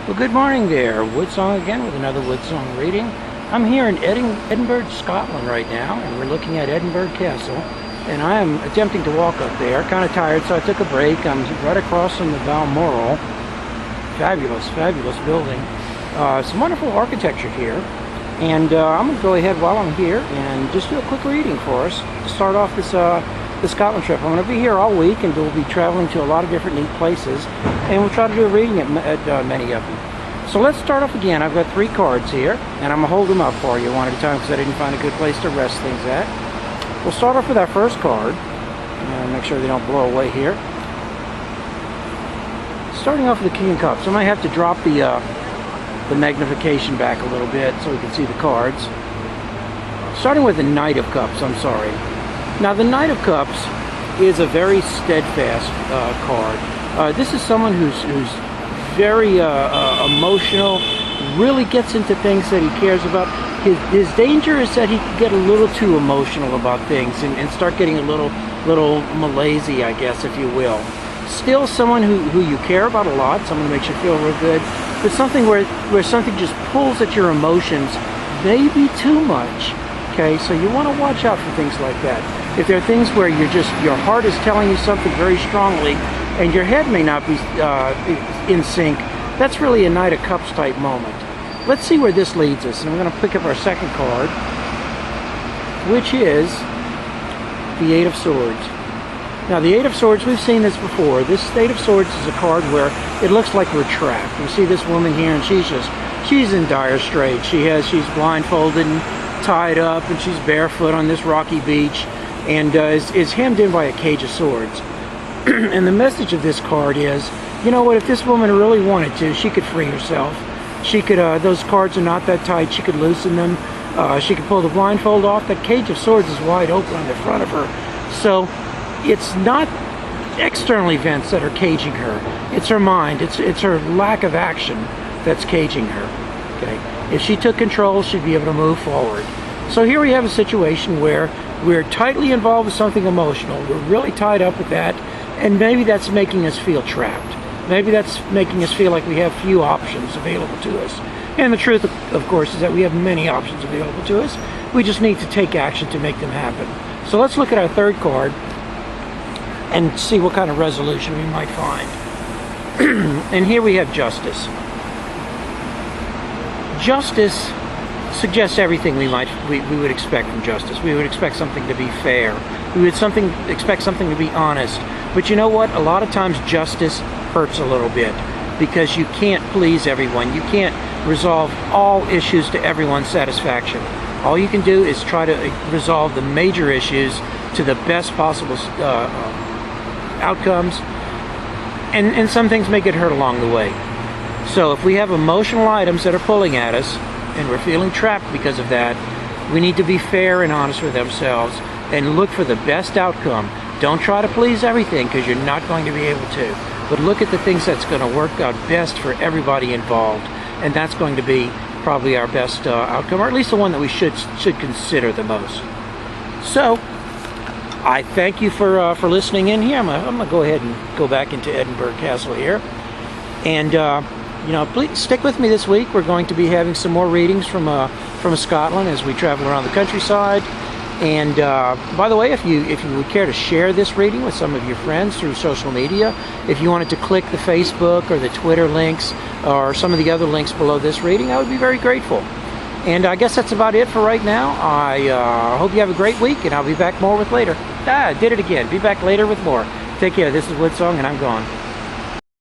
Well, good morning there. Woodsong again with another Woodsong reading. I'm here in Edinburgh, Scotland right now, and we're looking at Edinburgh Castle. And I am attempting to walk up there. Kind of tired, so I took a break. I'm right across from the Balmoral. Fabulous, fabulous building. Some wonderful architecture here. And I'm going to go ahead while I'm here and just do a quick reading for us to start off this the Scotland trip. I'm going to be here all week, and we'll be traveling to a lot of different neat places, and we'll try to do a reading at many of them. So let's start off again. I've got 3 cards here, and I'm going to hold them up for you one at a time because I didn't find a good place to rest things at. We'll start off with our first card. Make sure they don't blow away here. Starting off with the King of Cups. I might have to drop the magnification back a little bit so we can see the cards. Starting with the Knight of Cups, I'm sorry. Now the Knight of Cups is a very steadfast card. This is someone who's very emotional, really gets into things that he cares about. His danger is that he can get a little too emotional about things and start getting a little malaise, I guess, if you will. Still someone who you care about a lot, someone who makes you feel real good, but something where something just pulls at your emotions, maybe too much. Okay, so you want to watch out for things like that. If there are things where your heart is telling you something very strongly and your head may not be in sync, that's really a Knight of Cups type moment. Let's see where this leads us. And we're going to pick up our second card, which is the Eight of Swords. Now the Eight of Swords, we've seen this before. This Eight of Swords is a card where it looks like we're trapped. You see this woman here, and she's in dire straits. She's blindfolded and tied up, and she's barefoot on this rocky beach, and is hemmed in by a cage of swords. And the message of this card is, you know what, if this woman really wanted to, she could free herself. She could, those cards are not that tight, she could loosen them, she could pull the blindfold off. That cage of swords is wide open on the front of her. So it's not external events that are caging her, it's her mind, it's her lack of action that's caging her. Okay. If she took control, she'd be able to move forward. So here we have a situation where we're tightly involved with something emotional. We're really tied up with that, and maybe that's making us feel trapped. Maybe that's making us feel like we have few options available to us. And the truth, of course, is that we have many options available to us. We just need to take action to make them happen. So let's look at our third card and see what kind of resolution we might find. And here we have Justice. Justice suggests everything we would expect from justice. We would expect something to be fair. We would expect something to be honest. But you know what? A lot of times justice hurts a little bit because you can't please everyone. You can't resolve all issues to everyone's satisfaction. All you can do is try to resolve the major issues to the best possible outcomes. And some things may get hurt along the way. So if we have emotional items that are pulling at us and we're feeling trapped because of that, we need to be fair and honest with ourselves and look for the best outcome. Don't try to please everything because you're not going to be able to. But look at the things that's going to work out best for everybody involved. And that's going to be probably our best outcome, or at least the one that we should consider the most. So I thank you for listening in here. I'm going to go ahead and go back into Edinburgh Castle here. And please stick with me this week. We're going to be having some more readings from Scotland as we travel around the countryside. And by the way, if you would care to share this reading with some of your friends through social media, if you wanted to click the Facebook or the Twitter links or some of the other links below this reading, I would be very grateful. And I guess that's about it for right now. I hope you have a great week, and I'll be back more with later. I did it again. Be back later with more. Take care. This is Woodsong, and I'm gone.